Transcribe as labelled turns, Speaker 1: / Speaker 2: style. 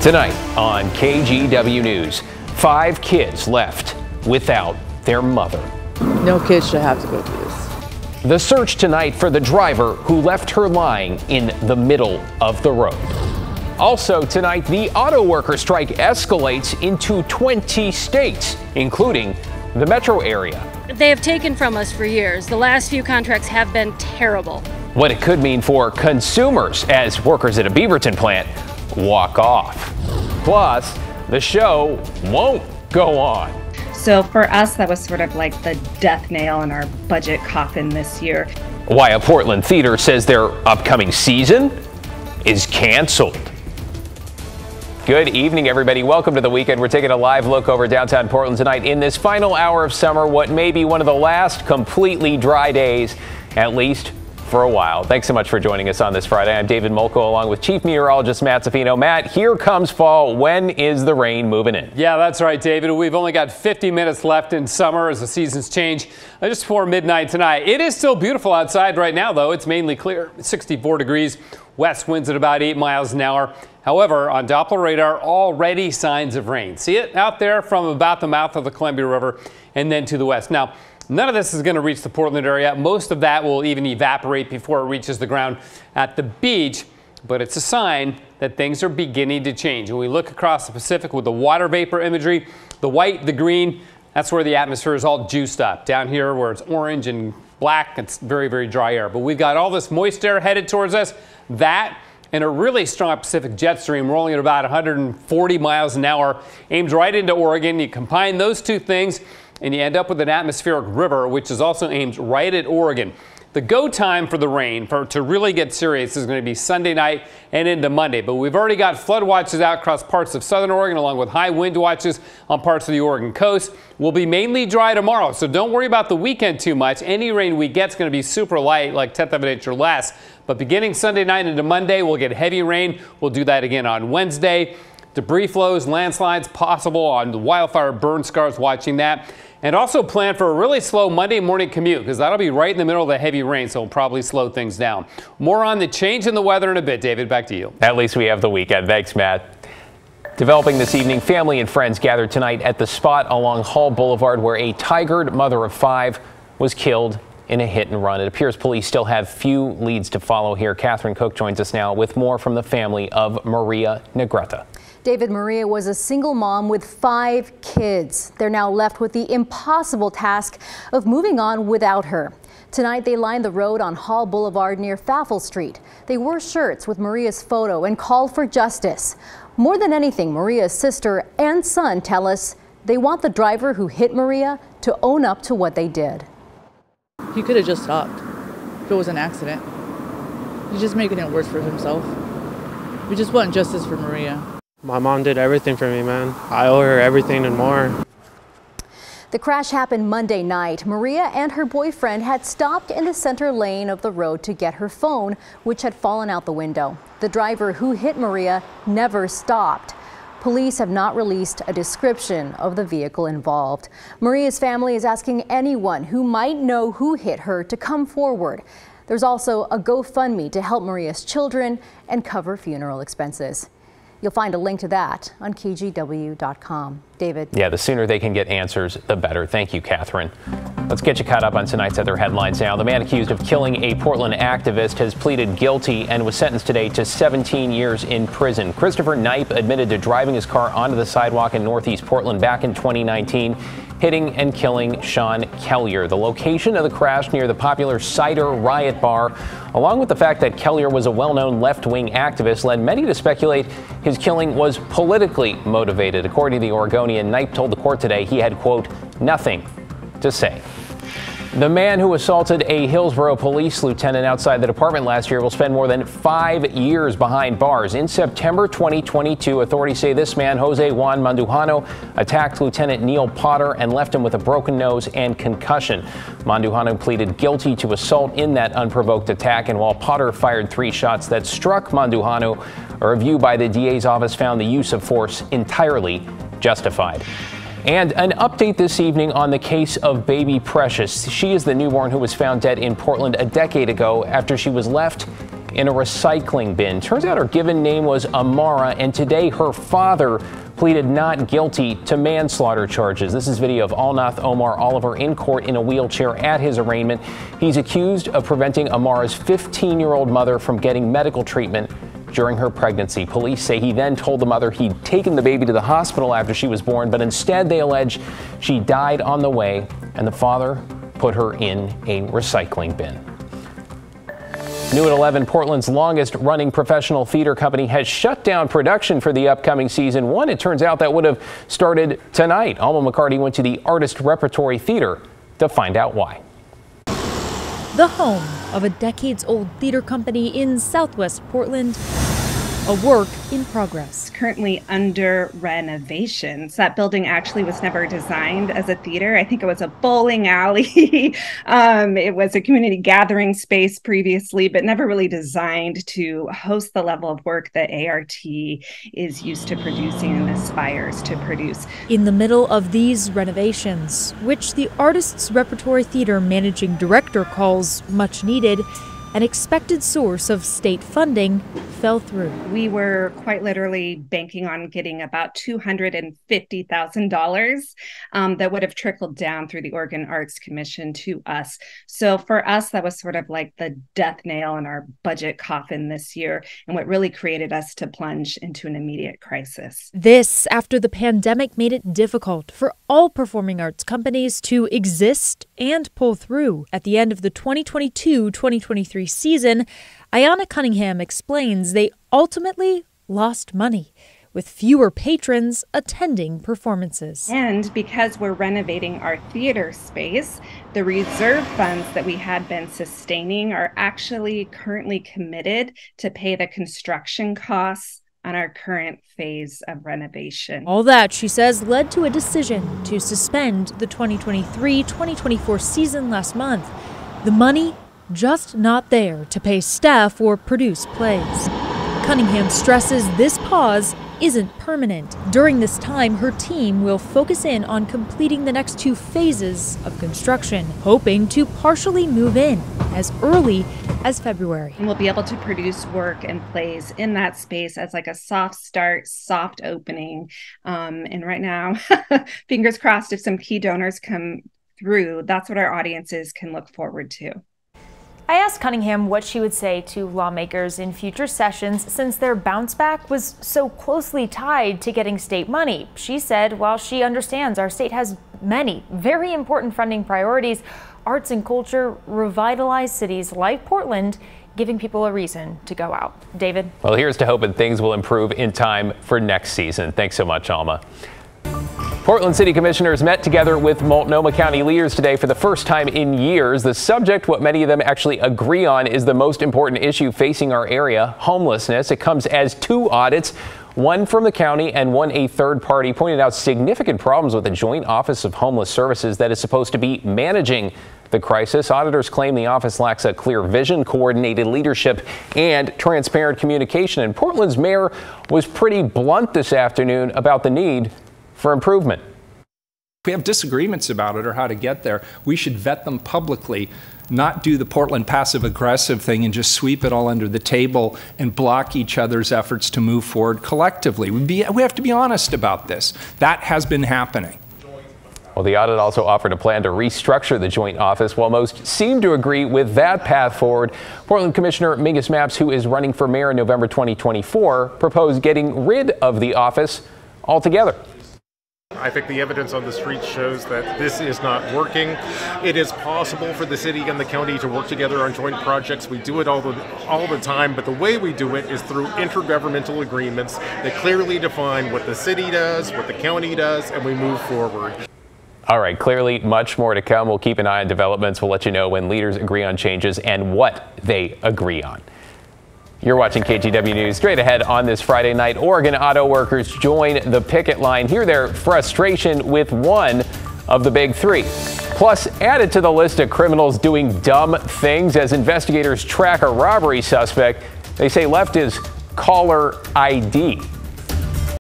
Speaker 1: Tonight on KGW News, 5 kids left without their mother.
Speaker 2: No kid should have to go through this.
Speaker 1: The search tonight for the driver who left her lying in the middle of the road. Also tonight, the auto worker strike escalates into 20 states, including the metro area.
Speaker 3: They have taken from us for years. The last few contracts have been terrible. What
Speaker 1: it could mean for consumers as workers at a Beaverton plant walk off. Plus, the show won't go on.
Speaker 4: So for us, that was sort of like the death nail in our budget coffin this year.
Speaker 1: Why a Portland theater says their upcoming season is canceled. Good evening, everybody. Welcome to the weekend. We're taking a live look over downtown Portland tonight in this final hour of summer, what may be one of the last completely dry days, at least for a while. Thanks so much for joining us on this Friday. I'm David Molko along with Chief Meteorologist Matt Zaffino. Matt, here comes fall. When is the rain moving in?
Speaker 5: Yeah, that's right, David. We've only got 50 minutes left in summer as the seasons change just before midnight tonight. It is still beautiful outside right now, though. It's mainly clear. 64 degrees. West winds at about 8 miles an hour. However, on Doppler radar, already signs of rain. See it out there from about the mouth of the Columbia River and then to the west. Now, none of this is going to reach the Portland area. Most of that will even evaporate before it reaches the ground at the beach, but it's a sign that things are beginning to change. When we look across the Pacific with the water vapor imagery, the white, the green, that's where the atmosphere is all juiced up. Down here where it's orange and black, it's very, very dry air. But we've got all this moist air headed towards us. That and a really strong Pacific jet stream rolling at about 140 miles an hour aims right into Oregon. You combine those two things and you end up with an atmospheric river, which is also aimed right at Oregon. The go time for the rain to really get serious is going to be Sunday night and into Monday. But we've already got flood watches out across parts of southern Oregon, along with high wind watches on parts of the Oregon coast. We'll be mainly dry tomorrow, so don't worry about the weekend too much. Any rain we get is going to be super light, like 1/10 of an inch or less. But beginning Sunday night into Monday, we'll get heavy rain. We'll do that again on Wednesday. Debris flows, landslides possible on the wildfire burn scars, watching that. And also plan for a really slow Monday morning commute, because that'll be right in the middle of the heavy rain, so it'll probably slow things down. More on the change in the weather in a bit. David, back to you.
Speaker 1: At least we have the weekend. Thanks, Matt. Developing this evening, family and friends gathered tonight at the spot along Hall Boulevard where a Tigard mother of 5 was killed in a hit and run. It appears police still have few leads to follow here. Catherine Cook joins us now with more from the family of Maria Negrete.
Speaker 6: David, Maria was a single mom with 5 kids. They're now left with the impossible task of moving on without her. Tonight, they lined the road on Hall Boulevard near Pfaffel Street. They wore shirts with Maria's photo and called for justice. More than anything, Maria's sister and son tell us they want the driver who hit Maria to own up to what they did.
Speaker 2: He could have just stopped if it was an accident. He's just making it worse for himself. We just want justice for Maria.
Speaker 7: My mom did everything for me, man. I owe her everything and more.
Speaker 6: The crash happened Monday night. Maria and her boyfriend had stopped in the center lane of the road to get her phone, which had fallen out the window. The driver who hit Maria never stopped. Police have not released a description of the vehicle involved. Maria's family is asking anyone who might know who hit her to come forward. There's also a GoFundMe to help Maria's children and cover funeral expenses. You'll find a link to that on KGW.com. David.
Speaker 1: Yeah, the sooner they can get answers, the better. Thank you, Catherine. Let's get you caught up on tonight's other headlines now. The man accused of killing a Portland activist has pleaded guilty and was sentenced today to 17 years in prison. Christopher Knipe admitted to driving his car onto the sidewalk in Northeast Portland back in 2019. Hitting and killing Sean Kellier. The location of the crash near the popular Cider Riot Bar, along with the fact that Kellier was a well-known left-wing activist, led many to speculate his killing was politically motivated. According to the Oregonian, Knipe told the court today he had, quote, nothing to say. The man who assaulted a Hillsborough police lieutenant outside the department last year will spend more than 5 years behind bars. In September 2022, authorities say this man, Jose Juan Mandujano, attacked Lieutenant Neil Potter and left him with a broken nose and concussion. Mandujano pleaded guilty to assault in that unprovoked attack, and while Potter fired 3 shots that struck Mandujano, a review by the DA's office found the use of force entirely justified. And an update this evening on the case of baby Precious. She is the newborn who was found dead in Portland a decade ago after she was left in a recycling bin. Turns out her given name was Amara, and today her father pleaded not guilty to manslaughter charges. This is video of Alnath Omar Oliver in court in a wheelchair at his arraignment. He's accused of preventing Amara's 15-year-old mother from getting medical treatment during her pregnancy. Police say he then told the mother he'd taken the baby to the hospital after she was born, but instead they allege she died on the way and the father put her in a recycling bin. New at 11, Portland's longest running professional theater company has shut down production for the upcoming season one. It turns out that would have started tonight. Alma McCarty went to the Artist Repertory Theater to find out why.
Speaker 8: The home of a decades-old theater company in Southwest Portland, a work in progress.
Speaker 4: Currently under renovations. That building actually was never designed as a theater. I think it was a bowling alley. It was a community gathering space previously, but never really designed to host the level of work that ART is used to producing and aspires to produce.
Speaker 8: In the middle of these renovations, which the Artists Repertory Theater managing director calls much needed, an expected source of state funding fell through.
Speaker 4: We were quite literally banking on getting about $250,000 that would have trickled down through the Oregon Arts Commission to us. So for us, that was sort of like the death nail in our budget coffin this year, and what really created us to plunge into an immediate crisis.
Speaker 8: This after the pandemic made it difficult for all performing arts companies to exist and pull through. At the end of the 2022-2023 season, Ayanna Cunningham explains they ultimately lost money, with fewer patrons attending performances.
Speaker 4: And because we're renovating our theater space, the reserve funds that we had been sustaining are actually currently committed to pay the construction costs on our current phase of renovation.
Speaker 8: All that, she says, led to a decision to suspend the 2023-2024 season last month. The money just not there to pay staff or produce plays. Cunningham stresses this pause isn't permanent. During this time, her team will focus in on completing the next two phases of construction, hoping to partially move in as early as February.
Speaker 4: And we'll be able to produce work and plays in that space as like a soft start, soft opening. And right now, fingers crossed, if some key donors come through, that's what our audiences can look forward to.
Speaker 9: I asked Cunningham what she would say to lawmakers in future sessions since their bounce back was so closely tied to getting state money. She said while she understands our state has many very important funding priorities, arts and culture revitalize cities like Portland, giving people a reason to go out. David?
Speaker 1: Well, here's to hoping things will improve in time for next season. Thanks so much, Alma. Portland City Commissioners met together with Multnomah County leaders today for the first time in years. The subject, what many of them actually agree on, is the most important issue facing our area, homelessness. It comes as two audits, one from the county and one a third party, pointed out significant problems with the Joint Office of Homeless Services that is supposed to be managing the crisis. Auditors claim the office lacks a clear vision, coordinated leadership, and transparent communication. And Portland's mayor was pretty blunt this afternoon about the need for improvement.
Speaker 10: If we have disagreements about it or how to get there, we should vet them publicly, not do the Portland passive-aggressive thing and just sweep it all under the table and block each other's efforts to move forward collectively. We have to be honest about this. That has been happening.
Speaker 1: Well, the audit also offered a plan to restructure the joint office. While most seem to agree with that path forward, Portland Commissioner Mingus Mapps, who is running for mayor in November 2024, proposed getting rid of the office altogether.
Speaker 11: I think the evidence on the street shows that this is not working. It is possible for the city and the county to work together on joint projects. We do it all the time, but the way we do it is through intergovernmental agreements that clearly define what the city does, what the county does, and we move forward.
Speaker 1: All right, clearly much more to come. We'll keep an eye on developments. We'll let you know when leaders agree on changes and what they agree on. You're watching KGW News. Straight ahead on this Friday night, Oregon auto workers join the picket line. Hear their frustration with one of the big three. Plus, added to the list of criminals doing dumb things as investigators track a robbery suspect they say left his caller ID.